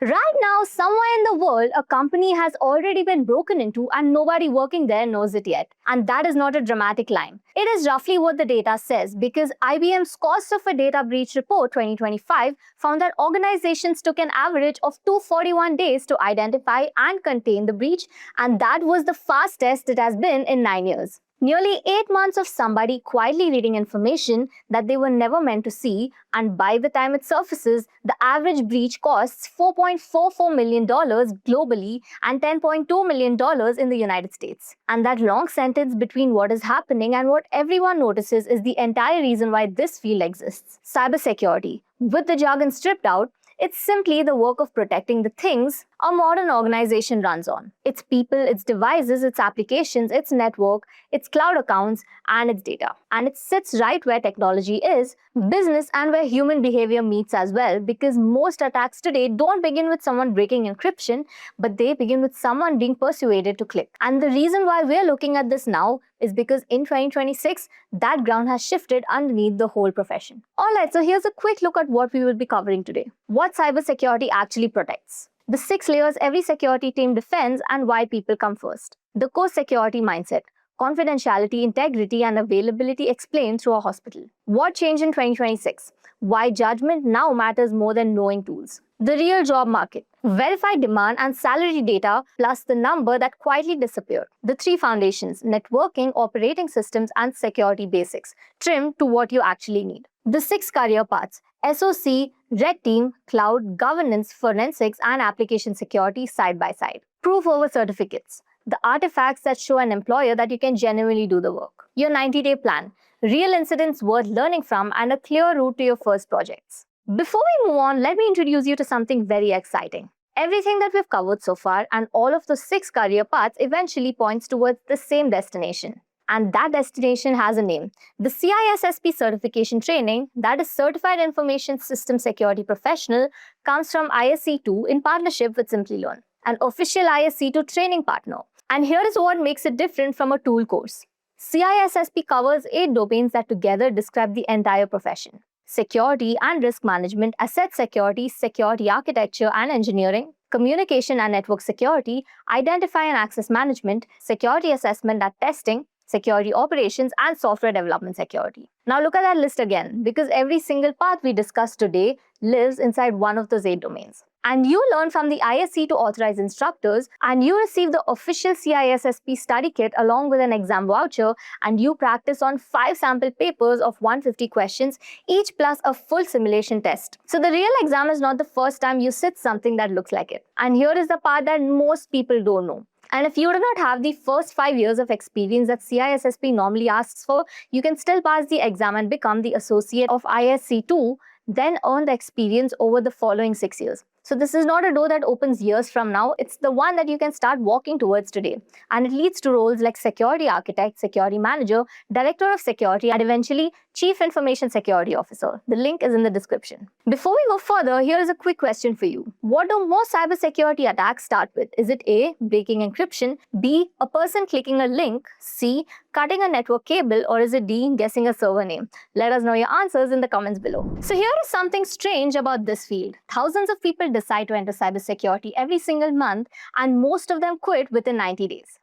Right now, somewhere in the world, a company has already been broken into and nobody working there knows it yet. And that is not a dramatic line. It is roughly what the data says because IBM's Cost of a Data Breach Report 2025 found that organizations took an average of 241 days to identify and contain the breach, and that was the fastest it has been in 9 years. Nearly 8 months of somebody quietly reading information that they were never meant to see, and by the time it surfaces, the average breach costs $4.44 million globally and $10.2 million in the United States. And that long sentence between what is happening and what everyone notices is the entire reason why this field exists. Cybersecurity. With the jargon stripped out, it's simply the work of protecting the things a modern organization runs on. Its people, its devices, its applications, its network, its cloud accounts, and its data. And it sits right where technology is, business, and where human behavior meets as well, because most attacks today don't begin with someone breaking encryption, but they begin with someone being persuaded to click. And the reason why we're looking at this now is because in 2026, that ground has shifted underneath the whole profession. Alright, so here's a quick look at what we will be covering today. What cybersecurity actually protects. The 6 layers every security team defends and why people come first. The core security mindset. Confidentiality, integrity, and availability explained through a hospital. What changed in 2026? Why judgment now matters more than knowing tools. The real job market. Verified demand and salary data plus the number that quietly disappeared. The 3 foundations, networking, operating systems, and security basics, trimmed to what you actually need. The 6 career paths, SOC, Red Team, Cloud, Governance, Forensics, and Application Security side by side. Proof over certificates. The artifacts that show an employer that you can genuinely do the work. Your 90-day plan. Real incidents worth learning from and a clear route to your first projects. Before we move on, let me introduce you to something very exciting. Everything that we've covered so far and all of the 6 career paths eventually points towards the same destination. And that destination has a name. The CISSP certification training, that is Certified Information System Security Professional, comes from ISC2 in partnership with Simplilearn, an official ISC2 training partner. And here is what makes it different from a tool course. CISSP covers 8 domains that together describe the entire profession. Security and risk management, asset security, security architecture and engineering, communication and network security, identify and access management, security assessment and testing, security operations, and software development security. Now look at that list again, because every single path we discussed today lives inside one of those 8 domains. And you learn from the ISC to authorized instructors, and you receive the official CISSP study kit along with an exam voucher, and you practice on 5 sample papers of 150 questions, each plus a full simulation test. So the real exam is not the first time you sit something that looks like it. And here is the part that most people don't know. And if you do not have the first 5 years of experience that CISSP normally asks for, you can still pass the exam and become the associate of ISC2, then earn the experience over the following 6 years. So this is not a door that opens years from now, it's the one that you can start walking towards today. And it leads to roles like security architect, security manager, director of security, and eventually chief information security officer. The link is in the description. Before we go further, here is a quick question for you. What do most cybersecurity attacks start with? Is it A, breaking encryption, B, a person clicking a link, C, cutting a network cable, or is it D, guessing a server name? Let us know your answers in the comments below. So here is something strange about this field. Thousands of people decide to enter cybersecurity every single month, and most of them quit within 90 days.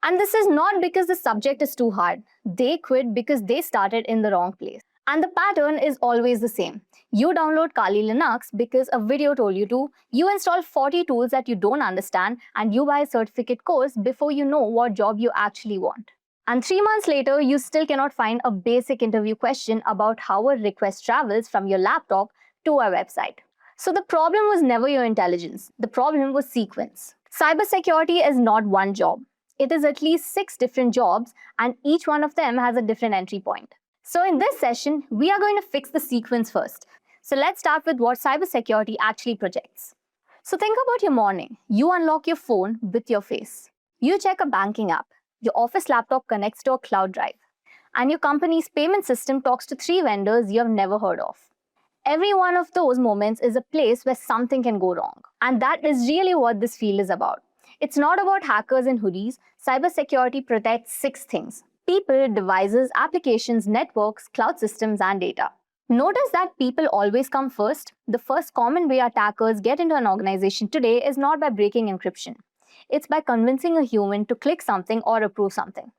And this is not because the subject is too hard. They quit because they started in the wrong place. And the pattern is always the same. You download Kali Linux because a video told you to, you install 40 tools that you don't understand, and you buy a certificate course before you know what job you actually want. And 3 months later, you still cannot find a basic interview question about how a request travels from your laptop to a website. So the problem was never your intelligence. The problem was sequence. Cybersecurity is not one job. It is at least 6 different jobs, and each one of them has a different entry point. So in this session, we are going to fix the sequence first. So let's start with what cybersecurity actually projects. So think about your morning. You unlock your phone with your face. You check a banking app. Your office laptop connects to a cloud drive. And your company's payment system talks to 3 vendors you have never heard of. Every one of those moments is a place where something can go wrong. And that is really what this field is about. It's not about hackers in hoodies. Cybersecurity protects 6 things: people, devices, applications, networks, cloud systems, and data. Notice that people always come first. The first common way attackers get into an organization today is not by breaking encryption. It's by convincing a human to click something or approve something.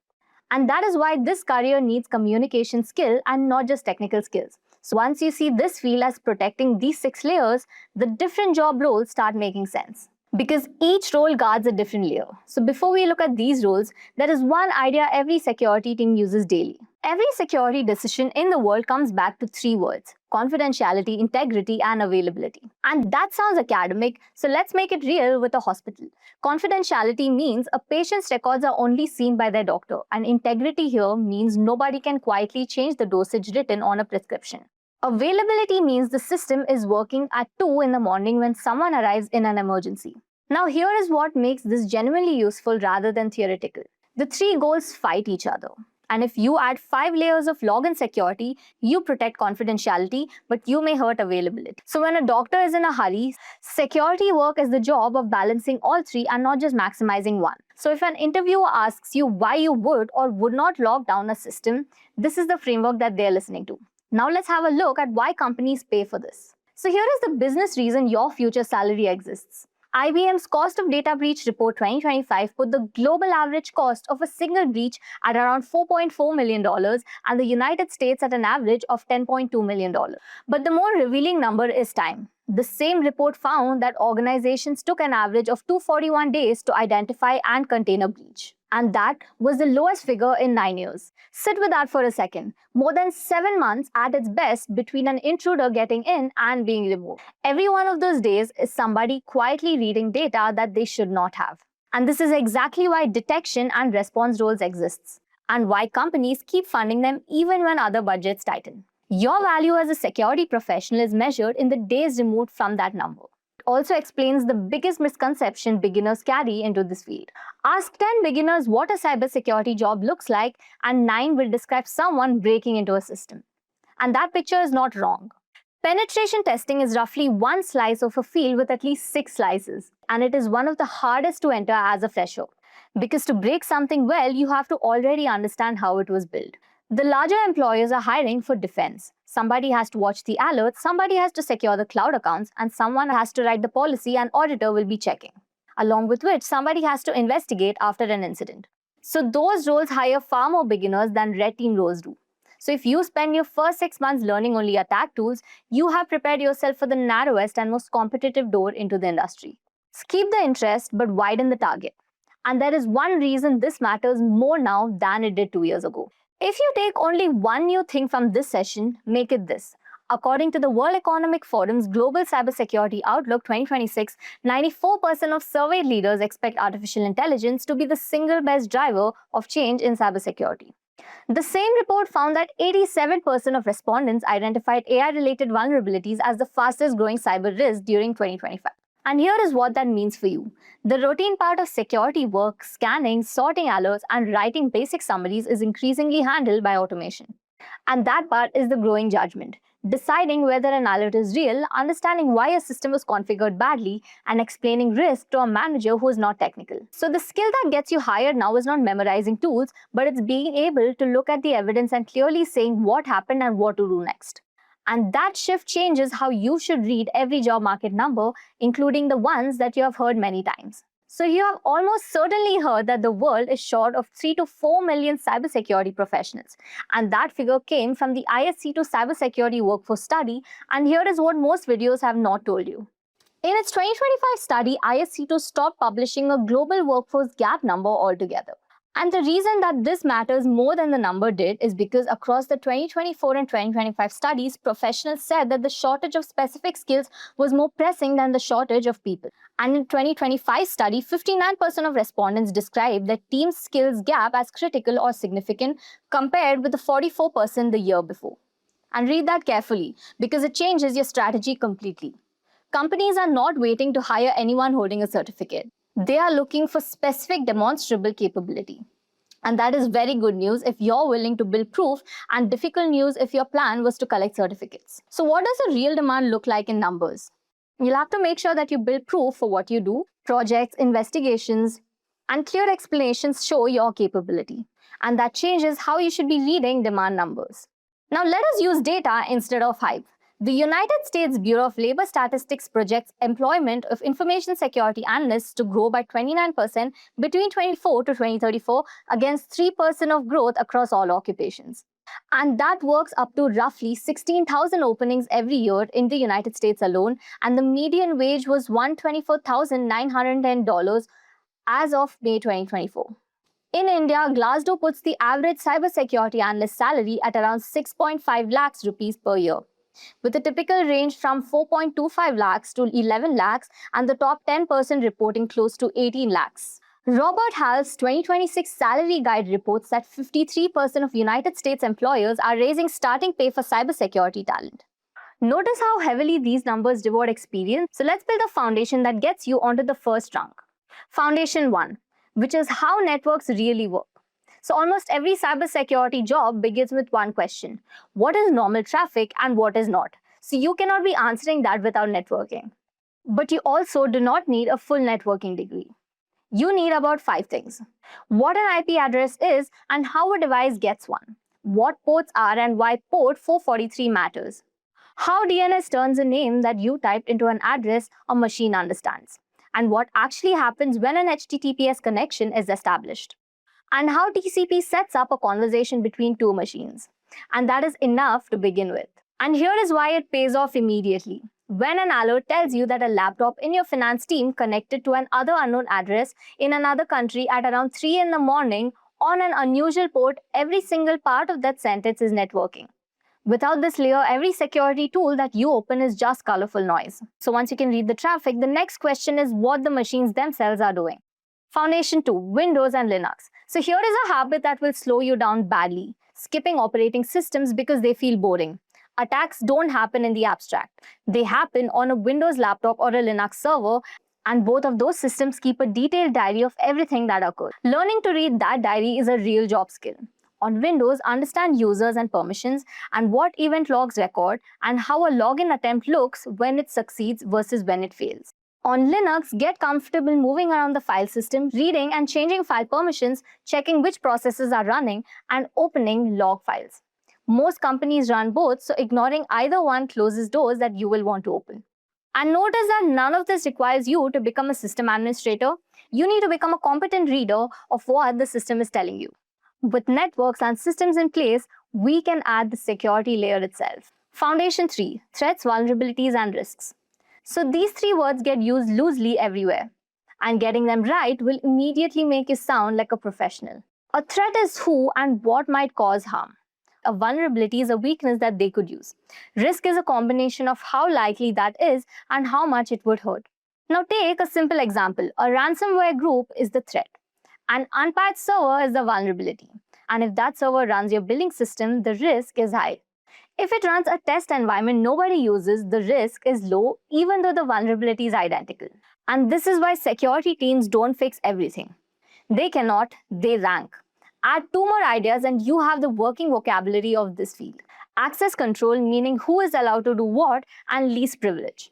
And that is why this career needs communication skill and not just technical skills. So once you see this field as protecting these 6 layers, the different job roles start making sense. Because each role guards a different layer. So before we look at these roles, there is one idea every security team uses daily. Every security decision in the world comes back to 3 words: confidentiality, integrity, and availability. And that sounds academic, so let's make it real with a hospital. Confidentiality means a patient's records are only seen by their doctor, and integrity here means nobody can quietly change the dosage written on a prescription. Availability means the system is working at 2 in the morning when someone arrives in an emergency. Now here is what makes this genuinely useful rather than theoretical. The 3 goals fight each other. And if you add 5 layers of login security, you protect confidentiality, but you may hurt availability. So when a doctor is in a hurry, security work is the job of balancing all 3 and not just maximizing one. So if an interviewer asks you why you would or would not lock down a system, this is the framework that they're listening to. Now let's have a look at why companies pay for this. So here is the business reason your future salary exists. IBM's Cost of Data Breach Report 2025 put the global average cost of a single breach at around $4.4 million and the United States at an average of $10.2 million. But the more revealing number is time. The same report found that organizations took an average of 241 days to identify and contain a breach. And that was the lowest figure in 9 years. Sit with that for a second. More than 7 months at its best between an intruder getting in and being removed. Every one of those days is somebody quietly reading data that they should not have. And this is exactly why detection and response roles exists, and why companies keep funding them even when other budgets tighten. Your value as a security professional is measured in the days removed from that number. Also explains the biggest misconception beginners carry into this field. Ask 10 beginners what a cybersecurity job looks like, and 9 will describe someone breaking into a system. And that picture is not wrong. Penetration testing is roughly one slice of a field with at least 6 slices, and it is one of the hardest to enter as a fresher. Because to break something well, you have to already understand how it was built. The larger employers are hiring for defense. Somebody has to watch the alerts, somebody has to secure the cloud accounts, and someone has to write the policy and auditor will be checking. Along with which, somebody has to investigate after an incident. So those roles hire far more beginners than red team roles do. So if you spend your first 6 months learning only attack tools, you have prepared yourself for the narrowest and most competitive door into the industry. Keep the interest, but widen the target. And there is one reason this matters more now than it did 2 years ago. If you take only one new thing from this session, make it this. According to the World Economic Forum's Global Cybersecurity Outlook 2026, 94% of surveyed leaders expect artificial intelligence to be the single best driver of change in cybersecurity. The same report found that 87% of respondents identified AI-related vulnerabilities as the fastest growing cyber risk during 2025. And here is what that means for you. The routine part of security work, scanning, sorting alerts, and writing basic summaries is increasingly handled by automation. And that part is the growing judgment. Deciding whether an alert is real, understanding why a system was configured badly, and explaining risk to a manager who is not technical. So the skill that gets you hired now is not memorizing tools, but it's being able to look at the evidence and clearly saying what happened and what to do next. And that shift changes how you should read every job market number, including the ones that you have heard many times. So you have almost certainly heard that the world is short of 3 to 4 million cybersecurity professionals. And that figure came from the ISC2 Cybersecurity Workforce Study, and here is what most videos have not told you. In its 2025 study, ISC2 stopped publishing a global workforce gap number altogether. And the reason that this matters more than the number did is because across the 2024 and 2025 studies, professionals said that the shortage of specific skills was more pressing than the shortage of people. And in 2025 study, 59% of respondents described their team's skills gap as critical or significant compared with the 44% the year before. And read that carefully because it changes your strategy completely. Companies are not waiting to hire anyone holding a certificate. They are looking for specific demonstrable capability. And that is very good news if you're willing to build proof, and difficult news if your plan was to collect certificates. So what does a real demand look like in numbers? You'll have to make sure that you build proof for what you do. Projects, investigations, and clear explanations show your capability. And that changes how you should be reading demand numbers. Now let us use data instead of hype. The United States Bureau of Labor Statistics projects employment of information security analysts to grow by 29% between 2024 to 2034 against 3% of growth across all occupations. And that works up to roughly 16,000 openings every year in the United States alone, and the median wage was $124,910 as of May 2024. In India, Glassdoor puts the average cybersecurity analyst salary at around 6.5 lakhs rupees per year, with a typical range from 4.25 lakhs to 11 lakhs, and the top 10% reporting close to 18 lakhs. Robert Half's 2026 salary guide reports that 53% of United States employers are raising starting pay for cybersecurity talent. Notice how heavily these numbers reward experience. So let's build a foundation that gets you onto the first rung. Foundation 1, which is how networks really work. So almost every cybersecurity job begins with one question: what is normal traffic and what is not? So you cannot be answering that without networking. But you also do not need a full networking degree. You need about 5 things: what an IP address is and how a device gets one, what ports are and why port 443 matters, how DNS turns a name that you typed into an address a machine understands, and what actually happens when an HTTPS connection is established, and how TCP sets up a conversation between two machines. And that is enough to begin with. And here is why it pays off immediately. When an alert tells you that a laptop in your finance team connected to an other unknown address in another country at around 3 in the morning on an unusual port, every single part of that sentence is networking. Without this layer, every security tool that you open is just colorful noise. So once you can read the traffic, the next question is what the machines themselves are doing. Foundation 2, Windows and Linux. So here is a habit that will slow you down badly: skipping operating systems because they feel boring. Attacks don't happen in the abstract. They happen on a Windows laptop or a Linux server, and both of those systems keep a detailed diary of everything that occurs. Learning to read that diary is a real job skill. On Windows, understand users and permissions and what event logs record and how a login attempt looks when it succeeds versus when it fails. On Linux, get comfortable moving around the file system, reading and changing file permissions, checking which processes are running, and opening log files. Most companies run both, so ignoring either one closes doors that you will want to open. And notice that none of this requires you to become a system administrator. You need to become a competent reader of what the system is telling you. With networks and systems in place, we can add the security layer itself. Foundation 3, threats, vulnerabilities, and risks. So these 3 words get used loosely everywhere, and getting them right will immediately make you sound like a professional. A threat is who and what might cause harm. A vulnerability is a weakness that they could use. Risk is a combination of how likely that is and how much it would hurt. Now take a simple example. A ransomware group is the threat. An unpatched server is the vulnerability. And if that server runs your billing system, the risk is high. If it runs a test environment nobody uses, the risk is low even though the vulnerability is identical. And this is why security teams don't fix everything. They cannot, they rank. Add 2 more ideas and you have the working vocabulary of this field. Access control, meaning who is allowed to do what, and least privilege,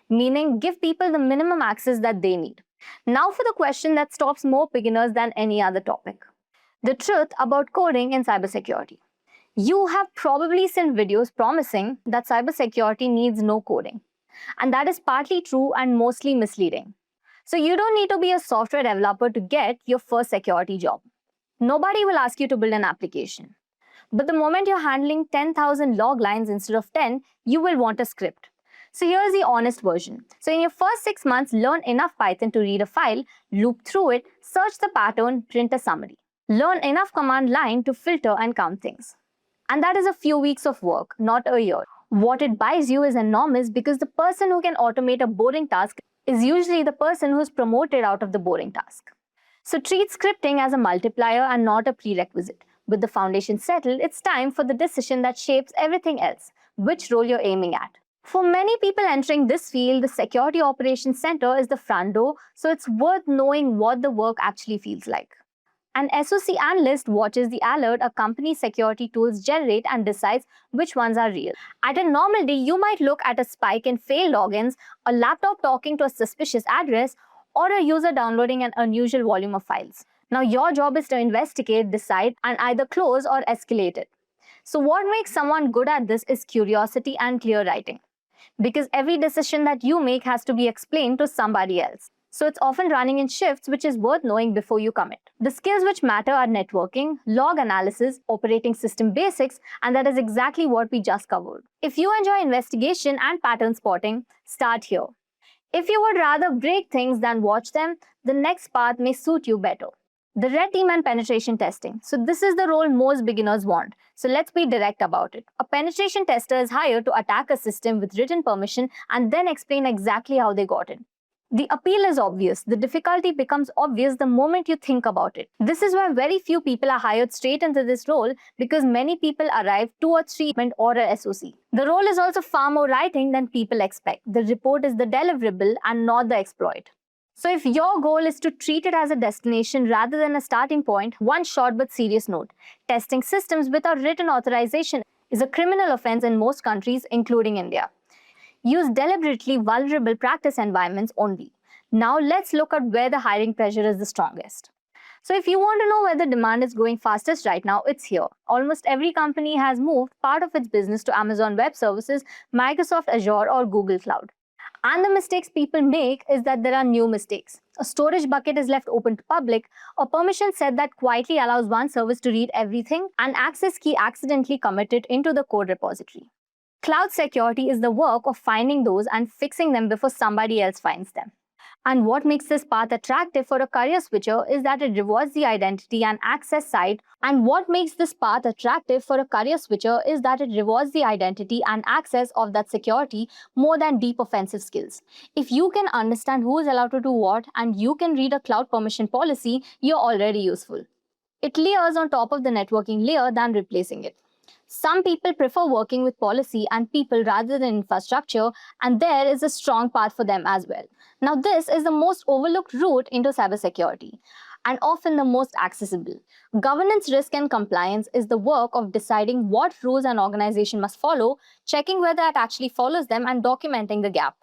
meaning give people the minimum access that they need. Now for the question that stops more beginners than any other topic. The truth about coding in cybersecurity. You have probably seen videos promising that cybersecurity needs no coding. And that is partly true and mostly misleading. So you don't need to be a software developer to get your first security job. Nobody will ask you to build an application. But the moment you're handling 10,000 log lines instead of 10, you will want a script. So here's the honest version. So in your first 6 months, learn enough Python to read a file, loop through it, search the pattern, print a summary. Learn enough command line to filter and count things. And that is a few weeks of work, not a year. What it buys you is enormous because the person who can automate a boring task is usually the person who's promoted out of the boring task. So treat scripting as a multiplier and not a prerequisite. With the foundation settled, it's time for the decision that shapes everything else, which role you're aiming at. For many people entering this field, the Security Operations Center is the front door, so it's worth knowing what the work actually feels like. An SOC analyst watches the alert a company's security tools generate and decides which ones are real. At a normal day, you might look at a spike in failed logins, a laptop talking to a suspicious address, or a user downloading an unusual volume of files. Now your job is to investigate, decide, and either close or escalate it. So what makes someone good at this is curiosity and clear writing. Because every decision that you make has to be explained to somebody else. So it's often running in shifts, which is worth knowing before you commit. The skills which matter are networking, log analysis, operating system basics, and that is exactly what we just covered. If you enjoy investigation and pattern spotting, start here. If you would rather break things than watch them, the next path may suit you better. The red team and penetration testing. So this is the role most beginners want. So let's be direct about it. A penetration tester is hired to attack a system with written permission and then explain exactly how they got it. The appeal is obvious. The difficulty becomes obvious the moment you think about it. This is why very few people are hired straight into this role, because many people arrive 2 or 3 or a SOC. The role is also far more writing than people expect. The report is the deliverable and not the exploit. So if your goal is to treat it as a destination rather than a starting point, one short but serious note. Testing systems without written authorization is a criminal offense in most countries, including India. Use deliberately vulnerable practice environments only. Now let's look at where the hiring pressure is the strongest. So if you want to know where the demand is growing fastest right now, it's here. Almost every company has moved part of its business to Amazon Web Services, Microsoft Azure, or Google Cloud. And the mistakes people make is that there are new mistakes. A storage bucket is left open to public, a permission set that quietly allows one service to read everything, and access key accidentally committed into the code repository. Cloud security is the work of finding those and fixing them before somebody else finds them. And what makes this path attractive for a career switcher is that it rewards the identity and access side. And what makes this path attractive for a career switcher is that it rewards the identity and access of that security more than deep offensive skills. If you can understand who is allowed to do what and you can read a cloud permission policy, you're already useful. It layers on top of the networking layer than replacing it. Some people prefer working with policy and people rather than infrastructure, and there is a strong path for them as well. Now, this is the most overlooked route into cybersecurity and often the most accessible. Governance, risk, and compliance is the work of deciding what rules an organization must follow, checking whether it actually follows them, and documenting the gap.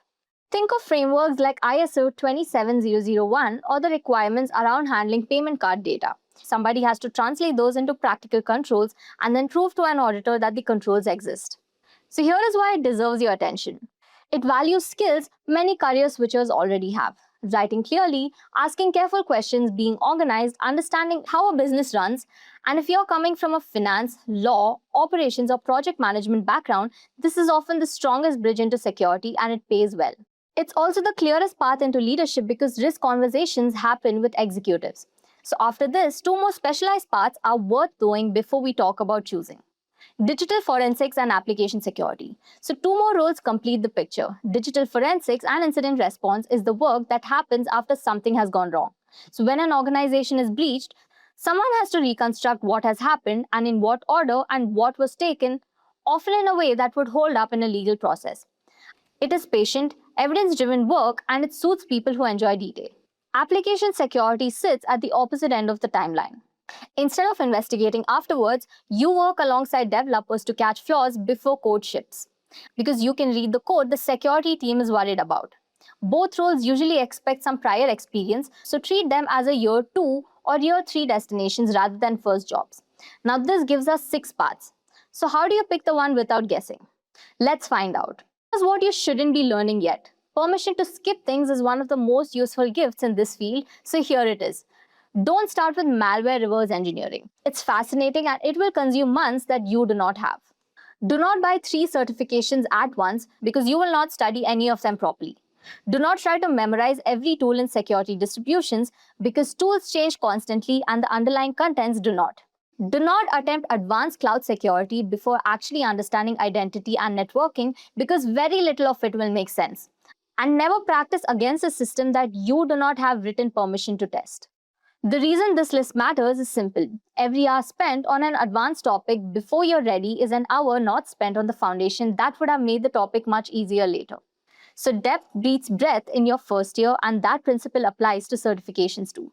Think of frameworks like ISO 27001 or the requirements around handling payment card data. Somebody has to translate those into practical controls and then prove to an auditor that the controls exist. So here is why it deserves your attention. It values skills many career switchers already have. Writing clearly, asking careful questions, being organized, understanding how a business runs, and if you're coming from a finance, law, operations, or project management background, this is often the strongest bridge into security and it pays well. It's also the clearest path into leadership because risk conversations happen with executives. So after this, 2 more specialized paths are worth doing before we talk about choosing. Digital forensics and application security. So 2 more roles complete the picture. Digital forensics and incident response is the work that happens after something has gone wrong. So when an organization is breached, someone has to reconstruct what has happened and in what order and what was taken, often in a way that would hold up in a legal process. It is patient, evidence-driven work, and it suits people who enjoy detail. Application security sits at the opposite end of the timeline. Instead of investigating afterwards, you work alongside developers to catch flaws before code ships. Because you can read the code the security team is worried about. Both roles usually expect some prior experience, so treat them as a year 2 or year 3 destinations rather than first jobs. Now this gives us 6 paths. So how do you pick the one without guessing? Let's find out. Here's what you shouldn't be learning yet. Permission to skip things is one of the most useful gifts in this field, so here it is. Don't start with malware reverse engineering. It's fascinating and it will consume months that you do not have. Do not buy 3 certifications at once because you will not study any of them properly. Do not try to memorize every tool in security distributions because tools change constantly and the underlying contents do not. Do not attempt advanced cloud security before actually understanding identity and networking because very little of it will make sense. And never practice against a system that you do not have written permission to test. The reason this list matters is simple. Every hour spent on an advanced topic before you're ready is an hour not spent on the foundation that would have made the topic much easier later. So depth beats breadth in your first year, and that principle applies to certifications too.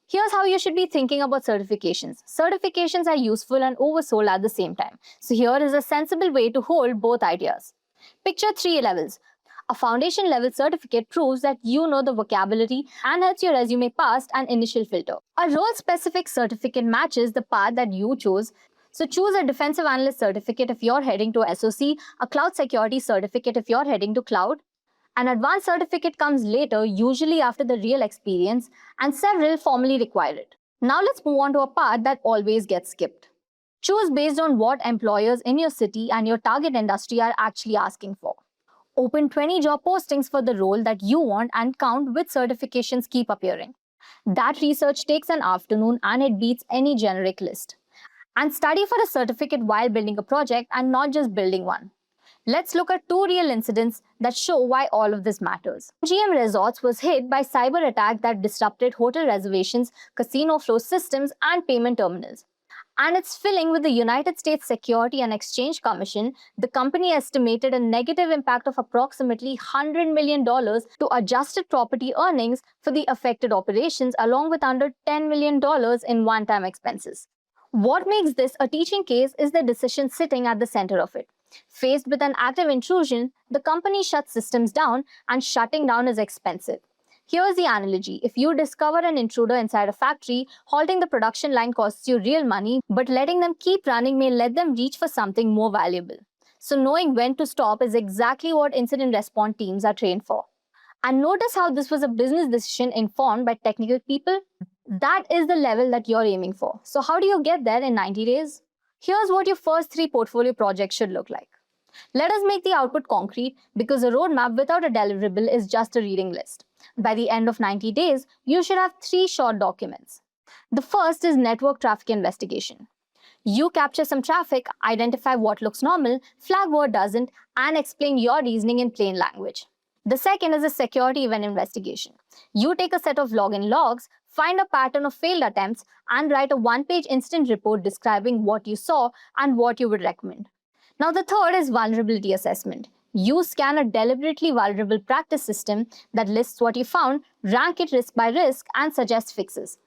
Here's how you should be thinking about certifications. Certifications are useful and oversold at the same time. So here is a sensible way to hold both ideas. Picture 3 levels. A foundation level certificate proves that you know the vocabulary and helps your resume past an initial filter. A role-specific certificate matches the path that you chose, So choose a defensive analyst certificate if you're heading to SOC, a cloud security certificate if you're heading to cloud. An advanced certificate comes later, usually after the real experience, and several formally require it. Now let's move on to a part that always gets skipped. Choose based on what employers in your city and your target industry are actually asking for. Open 20 job postings for the role that you want and count which certifications keep appearing. That research takes an afternoon and it beats any generic list. And study for a certificate while building a project and not just building one. Let's look at two real incidents that show why all of this matters. GM Resorts was hit by cyberattack that disrupted hotel reservations, casino flow systems, and payment terminals. And it's filling with the United States Security and Exchange Commission. The company estimated a negative impact of approximately $100 million to adjusted property earnings for the affected operations, along with under $10 million in one-time expenses. What makes this a teaching case is the decision sitting at the center of it. Faced with an active intrusion, the company shuts systems down, and shutting down is expensive. Here's the analogy. If you discover an intruder inside a factory, halting the production line costs you real money, but letting them keep running may let them reach for something more valuable. So knowing when to stop is exactly what incident response teams are trained for. And notice how this was a business decision informed by technical people. That is the level that you're aiming for. So how do you get there in 90 days? Here's what your first 3 portfolio projects should look like. Let us make the output concrete, because a roadmap without a deliverable is just a reading list. By the end of 90 days, you should have 3 short documents. The first is network traffic investigation. You capture some traffic, identify what looks normal, flag what doesn't, and explain your reasoning in plain language. The second is a security event investigation. You take a set of login logs, find a pattern of failed attempts, and write a 1-page incident report describing what you saw and what you would recommend. Now the third is vulnerability assessment. You scan a deliberately vulnerable practice system that lists what you found, rank it risk by risk, and suggest fixes.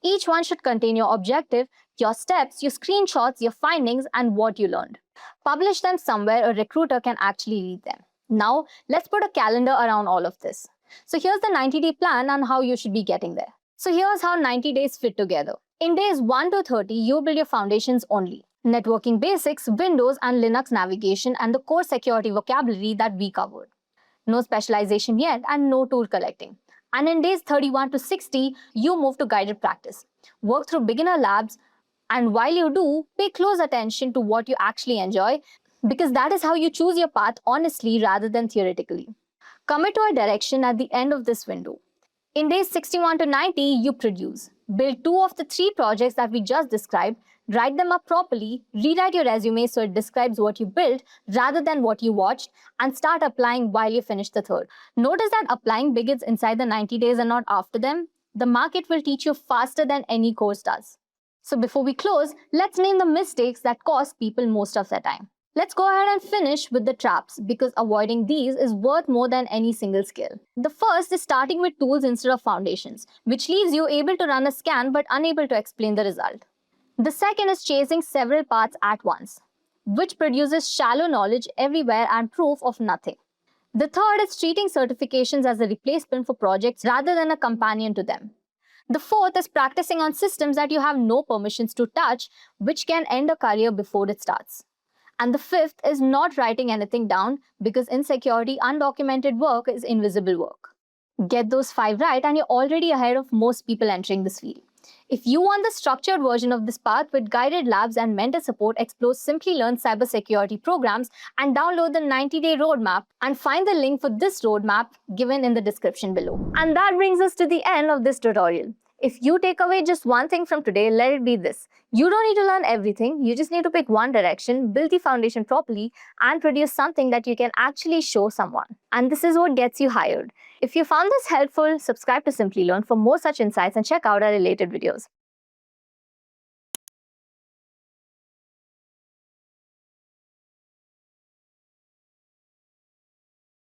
Each one should contain your objective, your steps, your screenshots, your findings, and what you learned. Publish them somewhere a recruiter can actually read them. Now, let's put a calendar around all of this. So here's the 90-day plan on how you should be getting there. So here's how 90 days fit together. In days 1 to 30, you build your foundations only. Networking basics, Windows and Linux navigation, and the core security vocabulary that we covered. No specialization yet and no tool collecting. And in days 31 to 60, you move to guided practice. Work through beginner labs, and while you do, pay close attention to what you actually enjoy, because that is how you choose your path honestly rather than theoretically. Commit to a direction at the end of this window. In days 61 to 90, you produce. Build 2 of the 3 projects that we just described, write them up properly, rewrite your resume so it describes what you built rather than what you watched, and start applying while you finish the third. Notice that applying begins inside the 90 days and not after them. The market will teach you faster than any course does. So before we close, let's name the mistakes that cost people most of their time. Let's go ahead and finish with the traps, because avoiding these is worth more than any single skill. The first is starting with tools instead of foundations, which leaves you able to run a scan but unable to explain the result. The second is chasing several paths at once, which produces shallow knowledge everywhere and proof of nothing. The third is treating certifications as a replacement for projects rather than a companion to them. The fourth is practicing on systems that you have no permissions to touch, which can end a career before it starts. And the fifth is not writing anything down, because in security, undocumented work is invisible work. Get those 5 right and you're already ahead of most people entering this field. If you want the structured version of this path with guided labs and mentor support, explore Simplilearn cybersecurity programs and download the 90-day roadmap, and find the link for this roadmap given in the description below. And that brings us to the end of this tutorial. If you take away just one thing from today, let it be this. You don't need to learn everything. You just need to pick one direction, build the foundation properly, and produce something that you can actually show someone. And this is what gets you hired. If you found this helpful, subscribe to Simplilearn for more such insights and check out our related videos.